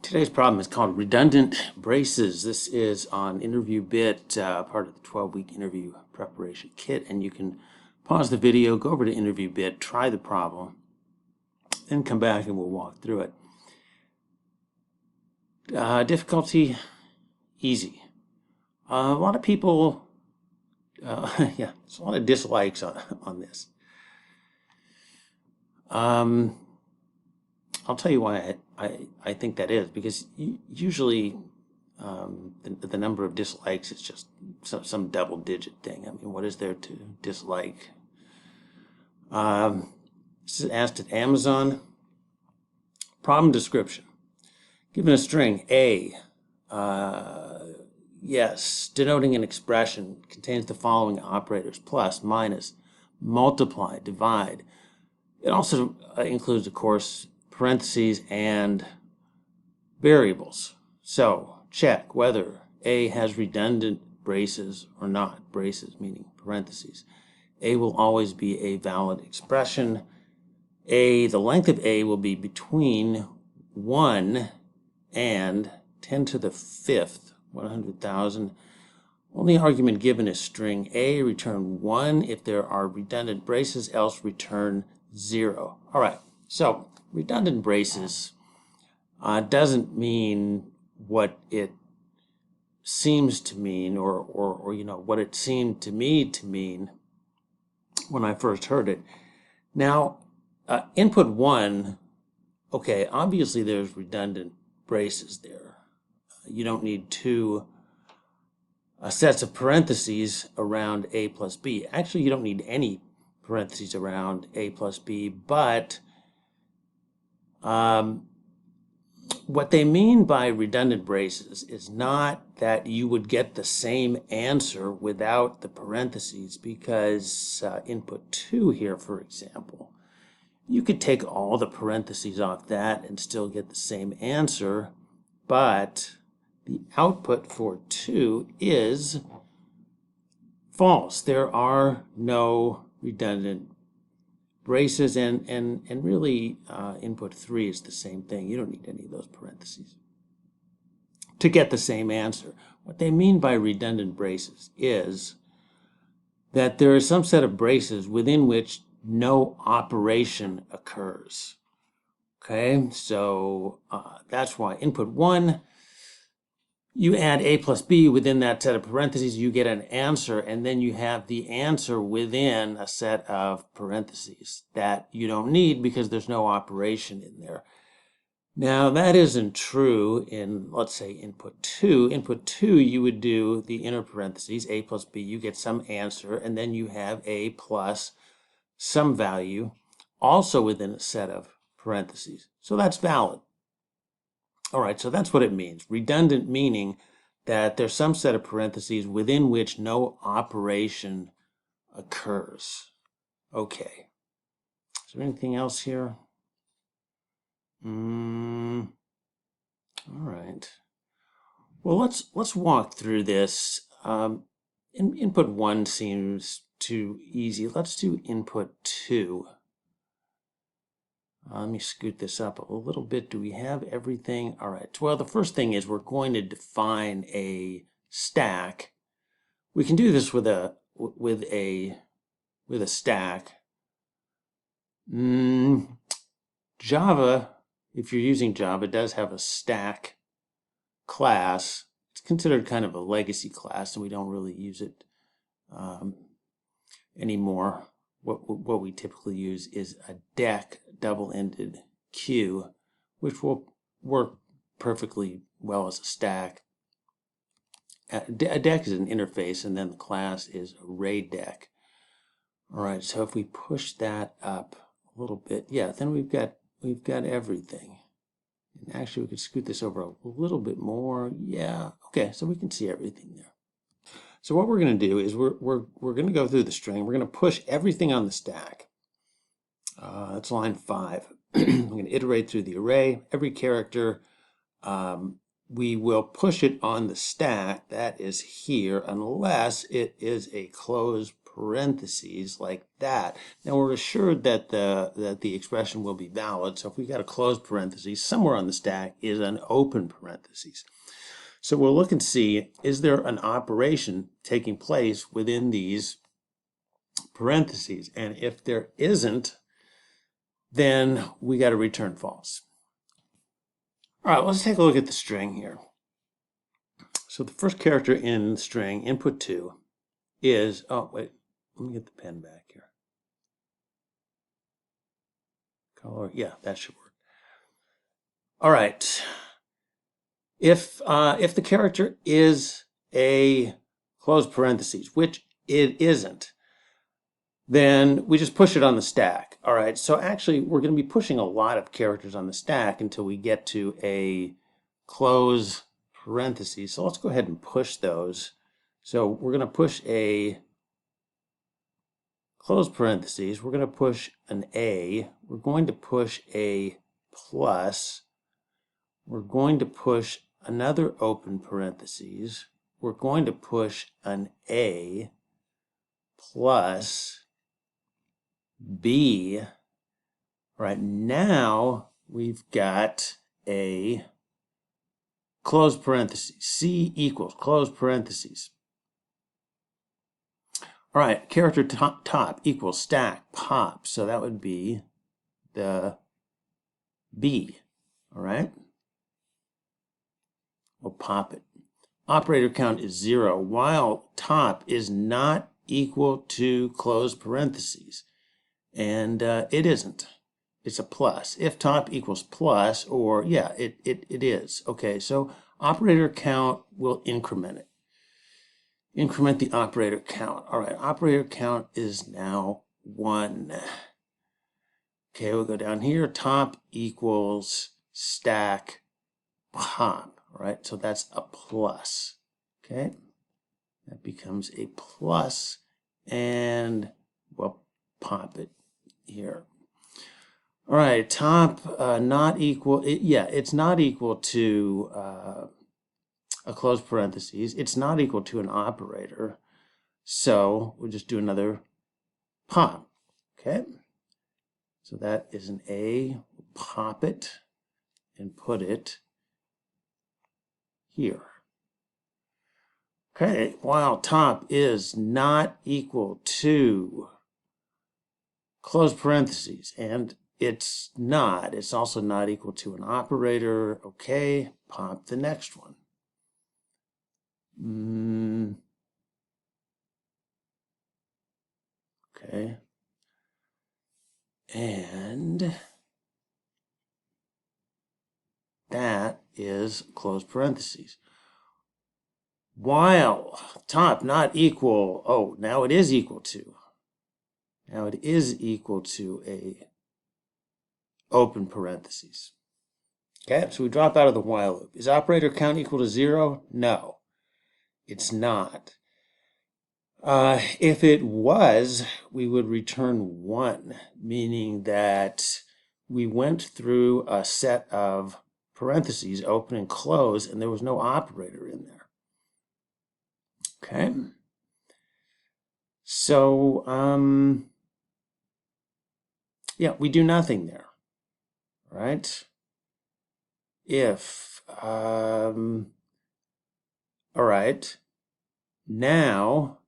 Today's problem is called redundant braces. This is on Interview Bit, part of the 12-week interview preparation kit, and you can pause the video, go over to Interview Bit, try the problem, then come back and we'll walk through it. Difficulty, easy. A lot of people, yeah, there's a lot of dislikes on this. I'll tell you why I think that is, because usually the number of dislikes is just some double-digit thing. I mean, what is there to dislike? This is asked at Amazon. Problem description. Given a string A, yes, denoting an expression, contains the following operators: plus, minus, multiply, divide. It also includes, of course, parentheses and variables. So check whether A has redundant braces or not. Braces meaning parentheses. A will always be a valid expression. The length of A will be between 1 and 10 to the 5th, 100,000. Only argument given is string A. Return 1 if there are redundant braces, else return 0. All right, so redundant braces doesn't mean what it seems to mean, or you know, what it seemed to me to mean when I first heard it. Now, input 1, okay, obviously there's redundant braces there. You don't need two sets of parentheses around A plus B. Actually, you don't need any parentheses around A plus B, but what they mean by redundant braces is not that you would get the same answer without the parentheses, because input 2 here, for example, you could take all the parentheses off that and still get the same answer, but the output for 2 is false. There are no redundant braces, and really input 3 is the same thing. You don't need any of those parentheses to get the same answer. What they mean by redundant braces is that there is some set of braces within which no operation occurs. Okay, so that's why input 1, you add A plus B within that set of parentheses, you get an answer, and then you have the answer within a set of parentheses that you don't need because there's no operation in there. Now, that isn't true in, let's say, input 2. Input 2, you would do the inner parentheses, A plus B, you get some answer, and then you have A plus some value also within a set of parentheses. So that's valid. All right, so that's what it means. Redundant meaning that there's some set of parentheses within which no operation occurs. Okay. Is there anything else here? All right. Well, let's walk through this. Input 1 seems too easy. Let's do input 2. Let me scoot this up a little bit. Do we have everything? All right. Well, the first thing is we're going to define a stack. We can do this with a stack. Java, if you're using Java, does have a stack class. It's considered kind of a legacy class, and we don't really use it anymore. What we typically use is a deque double-ended queue, which will work perfectly well as a stack. A deque is an interface, and then the class is ArrayDeque. All right, so if we push that up a little bit, yeah, then we've got everything. And actually, we could scoot this over a little bit more. Yeah, okay, so we can see everything there. So what we're going to do is we're going to go through the string. We're going to push everything on the stack. That's line 5. I'm going to iterate through the array. Every character, we will push it on the stack that is here unless it is a closed parentheses like that. Now we're assured that the expression will be valid. So if we got a closed parenthesis, somewhere on the stack is an open parenthesis. So we'll look and see, is there an operation taking place within these parentheses? And if there isn't, then we got to return false. All right, let's take a look at the string here. So the first character in the string, input 2, is, oh wait, let me get the pen back here. Color, yeah, that should work. All right. If the character is a closed parentheses, which it isn't, then we just push it on the stack. All right, so actually we're going to be pushing a lot of characters on the stack until we get to a close parentheses. So let's go ahead and push those. So we're going to push a close parentheses. We're going to push an A. We're going to push a plus. We're going to push another open parentheses. We're going to push an A plus B. All right, now we've got a close parentheses. C equals close parentheses. All right, character top equals stack pop. So that would be the B. All right. We'll pop it. Operator count is 0, while top is not equal to close parentheses. And it isn't. It's a plus. If top equals plus, or yeah, it is. Okay, so operator count will increment it. Increment the operator count. All right, operator count is now 1. Okay, we'll go down here. Top equals stack pop. All right, so that's a plus. Okay, that becomes a plus, and we'll pop it here. All right, top not equal. It's not equal to a close parentheses. It's not equal to an operator. So we'll just do another pop. Okay. So that is an A. We'll pop it and put it here. Okay. While top is not equal to close parentheses, and it's not. It's also not equal to an operator. Okay. Pop the next one. Okay. And that is close parentheses. While top not equal, oh, now it is equal to. Now it is equal to a open parentheses. Okay, so we drop out of the while loop. Is operator count equal to 0? No, it's not. If it was, we would return 1, meaning that we went through a set of parentheses, open and close, and there was no operator in there. Okay. So, yeah, we do nothing there, right? If, all right, now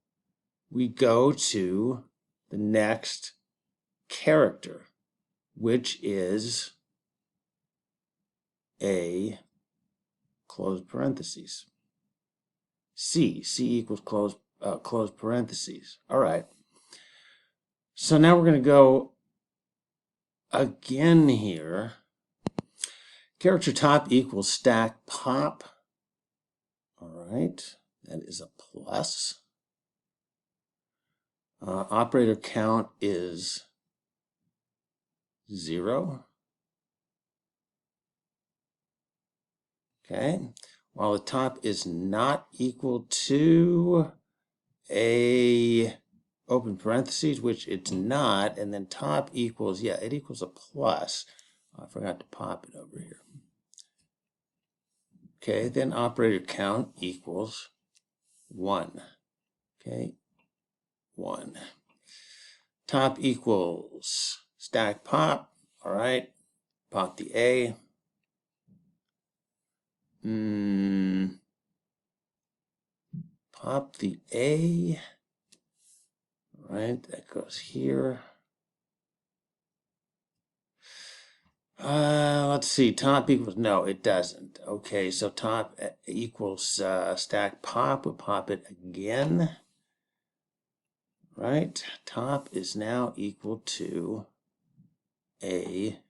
we go to the next character, which is a close parentheses. C equals close parentheses. All right. So now we're going to go again here. Character top equals stack pop. All right. That is a plus. Operator count is 0. Okay. While the top is not equal to a open parentheses, which it's not, and then top equals, yeah, it equals a plus. I forgot to pop it over here. Okay, then operator count equals 1. Okay, 1. Top equals stack pop. All right, pop the A. Pop the A. All right, that goes here. Let's see, top equals, no, it doesn't. Okay, so top equals stack pop, we'll pop it again. Right, top is now equal to a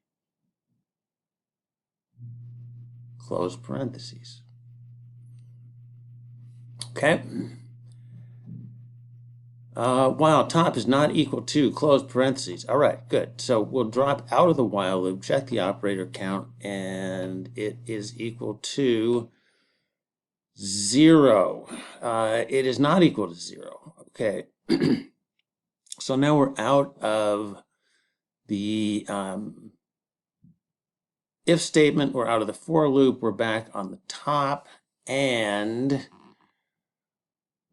close parentheses. Okay. While top is not equal to close parentheses. All right, good. So we'll drop out of the while loop, check the operator count, and it is equal to 0. It is not equal to 0. Okay. So now we're out of the if statement, we're out of the for loop, we're back on the top, and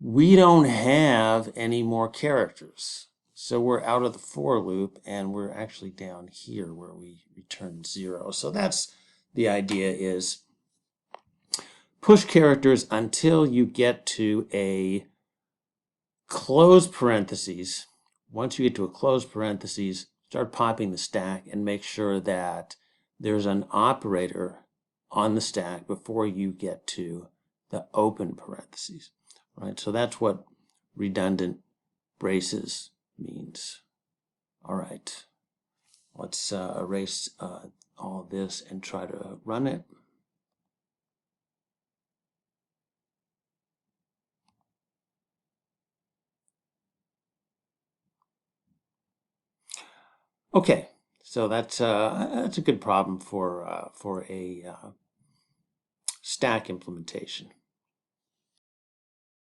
we don't have any more characters. So we're out of the for loop, and we're actually down here where we return 0. So that's the idea, is push characters until you get to a close parentheses. Once you get to a close parentheses, start popping the stack and make sure that there's an operator on the stack before you get to the open parentheses. Right, so that's what redundant braces means. All right, let's erase all this and try to run it. Okay, so that's a good problem for a stack implementation.